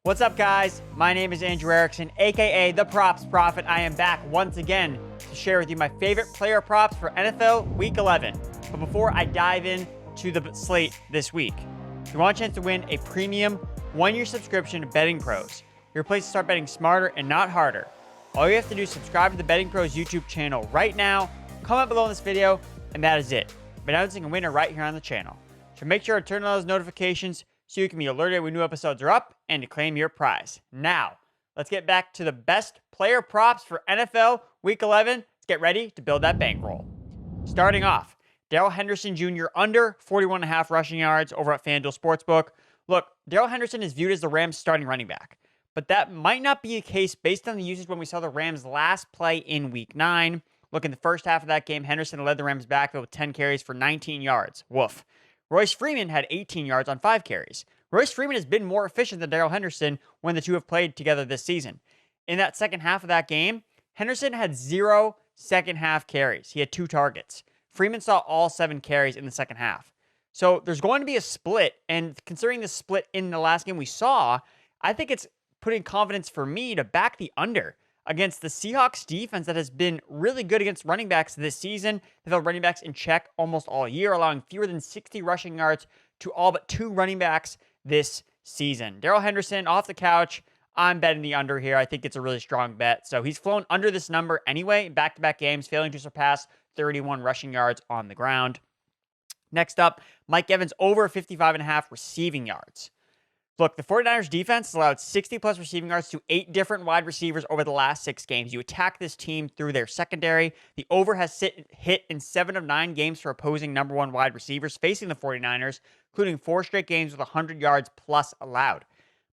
What's up, guys? My name is Andrew Erickson, aka The Props Prophet. I am back once again to share with you my favorite player props for NFL Week 11. But before I dive into the slate this week, if you want a chance to win a premium one-year subscription to Betting Pros, your place to start betting smarter and not harder. All you have to do is subscribe to the Betting Pros YouTube channel right now, comment below in this video, and that is it. I'm announcing a winner right here on the channel. So make sure to turn on those notifications so you can be alerted when new episodes are up and to claim your prize. Now, let's get back to the best player props for NFL Week 11. Let's get ready to build that bankroll. Starting off, Darrell Henderson Jr. under 41.5 rushing yards over at FanDuel Sportsbook. Look, Darrell Henderson is viewed as the Rams' starting running back, but that might not be the case based on the usage when we saw the Rams last play in Week 9. Look, in the first half of that game, Henderson led the Rams backfield with 10 carries for 19 yards. Woof. Royce Freeman had 18 yards on 5 carries. Royce Freeman has been more efficient than Darrell Henderson when the two have played together this season. In that second half of that game, Henderson had 0 second half carries. He had 2 targets. Freeman saw all 7 carries in the second half. So there's going to be a split, and considering the split in the last game we saw, I think it's putting confidence for me to back the under against the Seahawks defense that has been really good against running backs this season. They've held running backs in check almost all year, allowing fewer than 60 rushing yards to all but 2 running backs this season. Darrell Henderson off the couch. I'm betting the under here. I think it's a really strong bet. So he's flown under this number anyway in back-to-back games, failing to surpass 31 rushing yards on the ground. Next up, Mike Evans over 55.5 receiving yards. Look, the 49ers defense has allowed 60-plus receiving yards to 8 different wide receivers over the last 6 games. You attack this team through their secondary. The over has hit in 7 of 9 games for opposing number 1 wide receivers facing the 49ers, including 4 straight games with 100 yards plus allowed.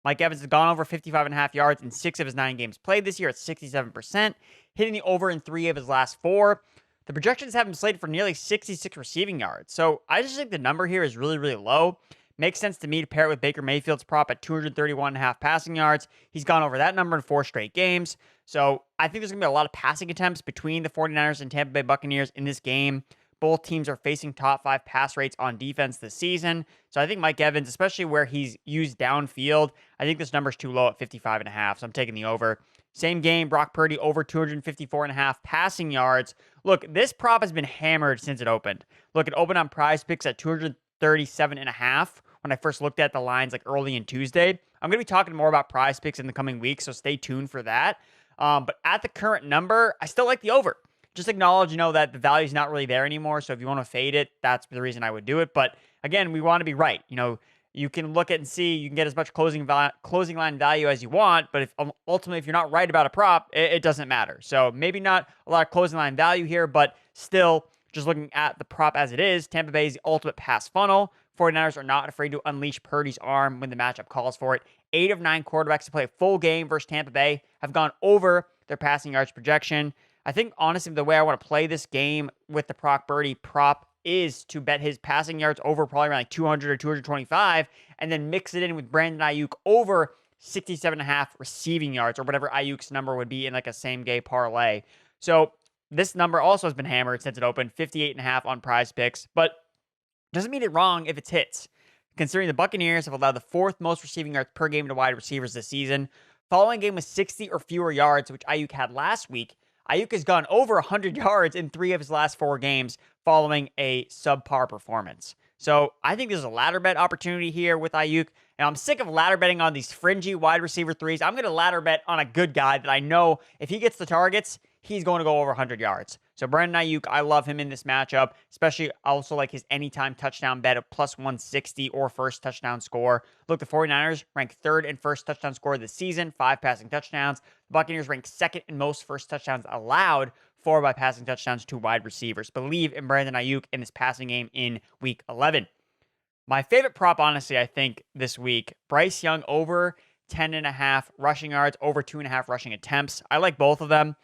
Mike Evans has gone over 55.5 yards in 6 of his 9 games played this year at 67%, hitting the over in 3 of his last 4. The projections have him slated for nearly 66 receiving yards. So I just think the number here is really, really low. Makes sense to me to pair it with Baker Mayfield's prop at 231.5 passing yards. He's gone over that number in 4 straight games. So I think there's going to be a lot of passing attempts between the 49ers and Tampa Bay Buccaneers in this game. Both teams are facing top 5 pass rates on defense this season. So I think Mike Evans, especially where he's used downfield, I think this number's too low at 55.5. So I'm taking the over. Same game, Brock Purdy over 254.5 passing yards. Look, this prop has been hammered since it opened. Look, it opened on Prize Picks at 237.5 when I first looked at the lines like early in Tuesday. I'm going to be talking more about Prize Picks in the coming weeks, so stay tuned for that. But at the current number, I still like the over. Just acknowledge, that the value is not really there anymore. So if you want to fade it, that's the reason I would do it. But again, we want to be right. You can look at and see, you can get as much closing line value as you want, but ultimately, if you're not right about a prop, it doesn't matter. So maybe not a lot of closing line value here, but still, just looking at the prop as it is, Tampa Bay is the ultimate pass funnel. 49ers are not afraid to unleash Purdy's arm when the matchup calls for it. 8 of 9 quarterbacks to play a full game versus Tampa Bay have gone over their passing yards projection. I think, honestly, the way I want to play this game with the Brock Purdy prop is to bet his passing yards over probably around like 200 or 225, and then mix it in with Brandon Ayuk over 67.5 receiving yards, or whatever Ayuk's number would be in like a same-game parlay. So this number also has been hammered since it opened, 58.5 on Prize Picks, but doesn't mean it wrong if it hits. Considering the Buccaneers have allowed the 4th most receiving yards per game to wide receivers this season, following a game with 60 or fewer yards, which Ayuk had last week, Ayuk has gone over 100 yards in 3 of his last 4 games following a subpar performance. So I think there's a ladder bet opportunity here with Ayuk. And I'm sick of ladder betting on these fringy wide receiver 3s. I'm going to ladder bet on a good guy that I know if he gets the targets, he's going to go over 100 yards. So Brandon Ayuk, I love him in this matchup, especially also like his anytime touchdown bet of plus 160 or first touchdown score. Look, the 49ers rank 3rd in first touchdown score this season, 5 passing touchdowns. The Buccaneers rank 2nd in most first touchdowns allowed, 4 by passing touchdowns to wide receivers. Believe in Brandon Ayuk in his passing game in Week 11. My favorite prop, honestly, I think this week, Bryce Young over 10.5 rushing yards, over 2.5 rushing attempts. I like both of them.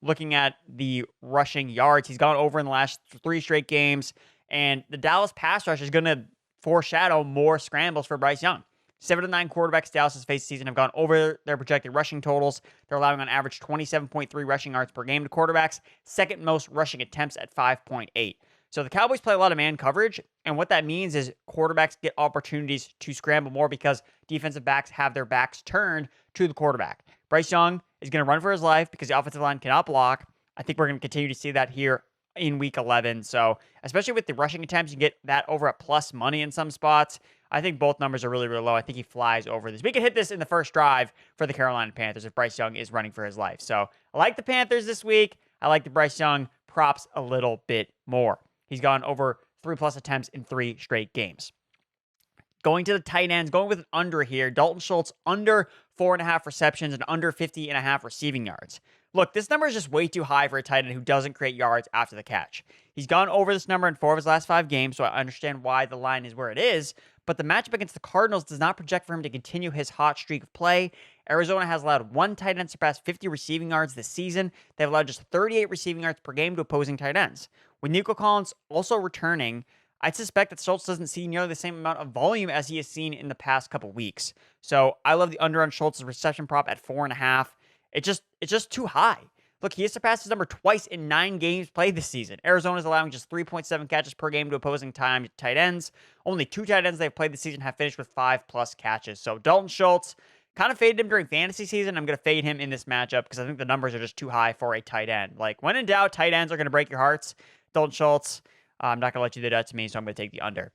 Looking at the rushing yards, he's gone over in the last 3 straight games, and the Dallas pass rush is going to foreshadow more scrambles for Bryce Young. 7 of 9 quarterbacks Dallas has faced this season have gone over their projected rushing totals. They're allowing on average 27.3 rushing yards per game to quarterbacks, 2nd most rushing attempts at 5.8. So the Cowboys play a lot of man coverage, and what that means is quarterbacks get opportunities to scramble more because defensive backs have their backs turned to the quarterback. Bryce Young is going to run for his life because the offensive line cannot block. I think we're going to continue to see that here in week 11. So especially with the rushing attempts, you get that over at plus money in some spots. I think both numbers are really, really low. I think he flies over this. We could hit this in the first drive for the Carolina Panthers if Bryce Young is running for his life. So I like the Panthers this week. I like the Bryce Young props a little bit more. He's gone over 3+ attempts in 3 straight games. Going to the tight ends, going with an under here. Dalton Schultz under 4.5 receptions and under 50.5 receiving yards. Look, this number is just way too high for a tight end who doesn't create yards after the catch. He's gone over this number in 4 of his last 5 games, so I understand why the line is where it is, but the matchup against the Cardinals does not project for him to continue his hot streak of play. Arizona has allowed 1 tight end surpass 50 receiving yards this season. They've allowed just 38 receiving yards per game to opposing tight ends. With Nico Collins also returning, I suspect that Schultz doesn't see nearly the same amount of volume as he has seen in the past couple weeks. So I love the under on Schultz's reception prop at 4.5. It's just too high. Look, he has surpassed his number twice in 9 games played this season. Arizona's allowing just 3.7 catches per game to opposing tight ends. Only 2 tight ends they've played this season have finished with 5+ catches. So Dalton Schultz, kind of faded him during fantasy season. I'm going to fade him in this matchup because I think the numbers are just too high for a tight end. Like, when in doubt, tight ends are going to break your hearts. Dalton Schultz, I'm not going to let you do that to me, so I'm going to take the under.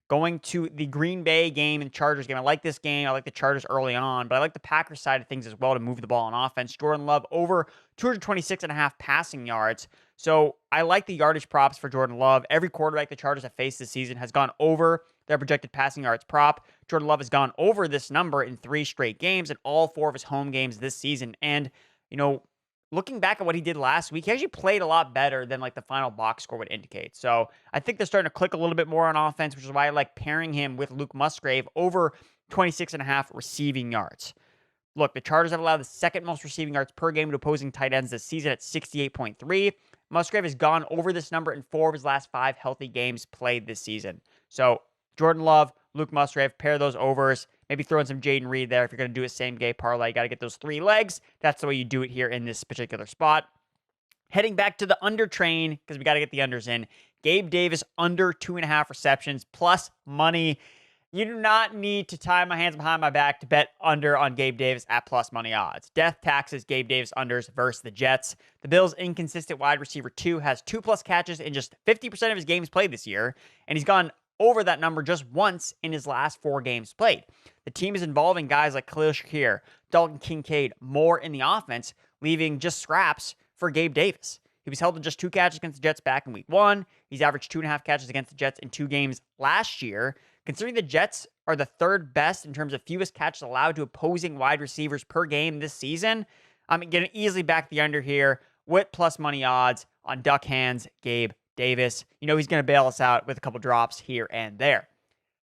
Going to the Green Bay game and Chargers game. I like this game. I like the Chargers early on, but I like the Packers side of things as well to move the ball on offense. Jordan Love over 226.5 passing yards. So I like the yardage props for Jordan Love. Every quarterback the Chargers have faced this season has gone over their projected passing yards prop. Jordan Love has gone over this number in 3 straight games and all 4 of his home games this season. And, looking back at what he did last week, he actually played a lot better than like the final box score would indicate. So I think they're starting to click a little bit more on offense, which is why I like pairing him with Luke Musgrave over 26.5 receiving yards. Look, the Chargers have allowed the 2nd most receiving yards per game to opposing tight ends this season at 68.3. Musgrave has gone over this number in 4 of his last 5 healthy games played this season. So Jordan Love, Luke Musgrave, pair those overs. Maybe throw in some Jaden Reed there if you're going to do a same-game parlay. You got to get those 3 legs. That's the way you do it here in this particular spot. Heading back to the under train, because we got to get the unders in. Gabe Davis under 2.5 receptions, plus money. You do not need to tie my hands behind my back to bet under on Gabe Davis at plus money odds. Death taxes Gabe Davis unders versus the Jets. The Bills' inconsistent wide receiver 2 has 2+ catches in just 50% of his games played this year, and he's gone over that number just once in his last 4 games played. The team is involving guys like Khalil Shakir, Dalton Kincaid, more in the offense, leaving just scraps for Gabe Davis. He was held to just 2 catches against the Jets back in week 1. He's averaged 2.5 catches against the Jets in 2 games last year. Considering the Jets are the 3rd best in terms of fewest catches allowed to opposing wide receivers per game this season, I'm going to easily back the under here with plus money odds on Duck Hands Gabe Davis. He's going to bail us out with a couple drops here and there.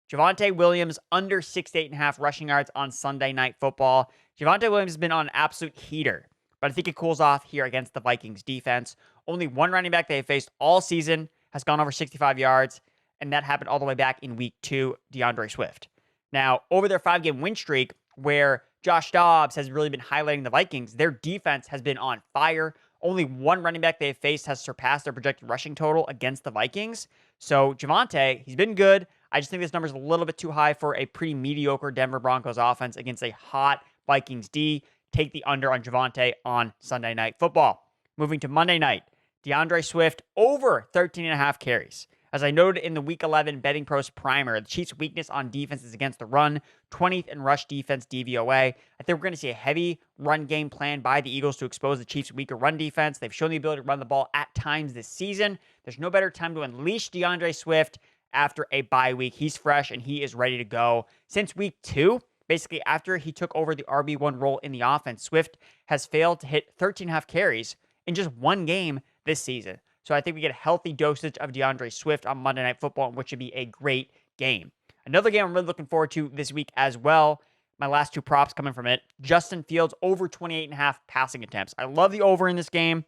Javonte Williams under 68.5 rushing yards on Sunday Night Football. Javonte Williams has been on an absolute heater, but I think it cools off here against the Vikings defense. Only one running back they have faced all season has gone over 65 yards, and that happened all the way back in week 2, DeAndre Swift. Now, over their 5-game win streak, where Josh Dobbs has really been highlighting the Vikings, their defense has been on fire. Only one running back they have faced has surpassed their projected rushing total against the Vikings. So Javonte, he's been good. I just think this number is a little bit too high for a pretty mediocre Denver Broncos offense against a hot Vikings D. Take the under on Javonte on Sunday Night Football. Moving to Monday night, DeAndre Swift over 13.5 carries. As I noted in the Week 11 Betting Pros Primer, the Chiefs' weakness on defense is against the run, 20th in rush defense DVOA. I think we're going to see a heavy run game plan by the Eagles to expose the Chiefs' weaker run defense. They've shown the ability to run the ball at times this season. There's no better time to unleash DeAndre Swift after a bye week. He's fresh and he is ready to go. Since week 2, basically after he took over the RB1 role in the offense, Swift has failed to hit 13.5 carries in just 1 game this season. So I think we get a healthy dosage of DeAndre Swift on Monday Night Football, which should be a great game. Another game I'm really looking forward to this week as well. My last 2 props coming from it. Justin Fields over 28.5 passing attempts. I love the over in this game.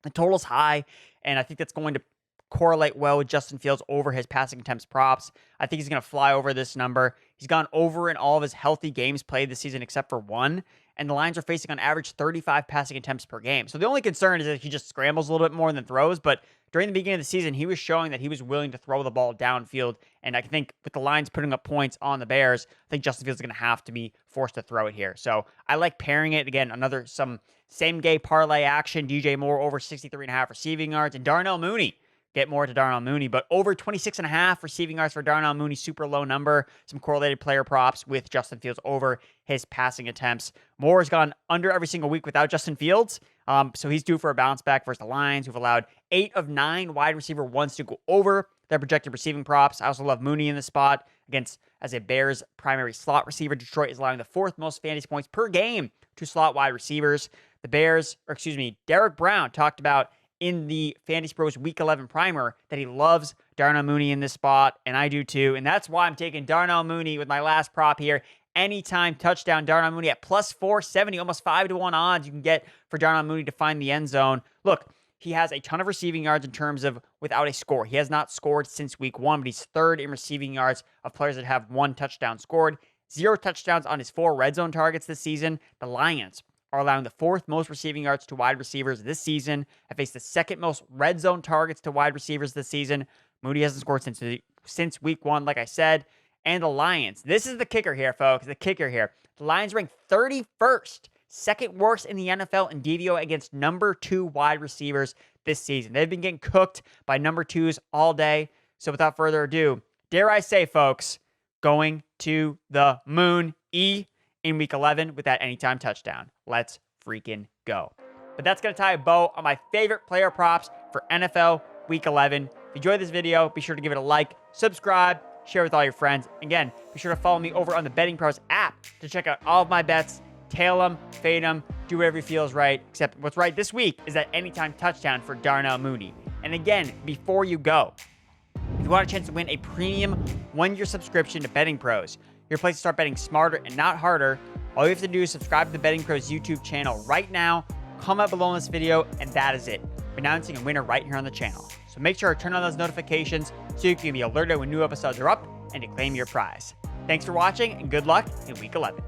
The total's high, and I think that's going to correlate well with Justin Fields over his passing attempts props. I think he's going to fly over this number. He's gone over in all of his healthy games played this season except for one. And the Lions are facing on average 35 passing attempts per game. So the only concern is that he just scrambles a little bit more than throws. But during the beginning of the season, he was showing that he was willing to throw the ball downfield. And I think with the Lions putting up points on the Bears, I think Justin Fields is going to have to be forced to throw it here. So I like pairing it. Again, some same-game parlay action. DJ Moore over 63.5 receiving yards. And Darnell Mooney. Get more to Darnell Mooney, but over 26.5 receiving yards for Darnell Mooney, super low number. Some correlated player props with Justin Fields over his passing attempts. Moore has gone under every single week without Justin Fields, so he's due for a bounce back versus the Lions, who've allowed 8 of 9 wide receiver ones to go over their projected receiving props. I also love Mooney in the spot as a Bears primary slot receiver. Detroit is allowing the 4th most fantasy points per game to slot wide receivers. Derek Brown talked about in the Fantasy Pros Week 11 primer that he loves Darnell Mooney in this spot, and I do too. And that's why I'm taking Darnell Mooney with my last prop here. Anytime touchdown, Darnell Mooney at plus 470, almost 5-1 odds you can get for Darnell Mooney to find the end zone. Look, he has a ton of receiving yards in terms of without a score. He has not scored since week 1, but he's 3rd in receiving yards of players that have 1 touchdown scored. 0 touchdowns on his 4 red zone targets this season. The Lions are allowing the 4th most receiving yards to wide receivers this season. Have faced the 2nd most red zone targets to wide receivers this season. Mooney hasn't scored since week 1, like I said. And the Lions. This is the kicker here, folks. The kicker here. The Lions rank 31st, 2nd worst in the NFL in DVO against number 2 wide receivers this season. They've been getting cooked by number 2s all day. So without further ado, dare I say, folks, going to the moon in week 11 with that anytime touchdown. Let's freaking go. But that's going to tie a bow on my favorite player props for NFL week 11. If you enjoyed this video, be sure to give it a like, subscribe, share with all your friends. Again, be sure to follow me over on the Betting Pros app to check out all of my bets, tail them, fade them, do whatever feels right. Except what's right this week is that anytime touchdown for Darnell Mooney. And again, before you go, if you want a chance to win a premium 1-year subscription to Betting Pros, your place to start betting smarter and not harder, all you have to do is subscribe to the Betting Pros YouTube channel right now, comment below on this video, and that is it. We're announcing a winner right here on the channel. So make sure to turn on those notifications so you can be alerted when new episodes are up and to claim your prize. Thanks for watching and good luck in week 11.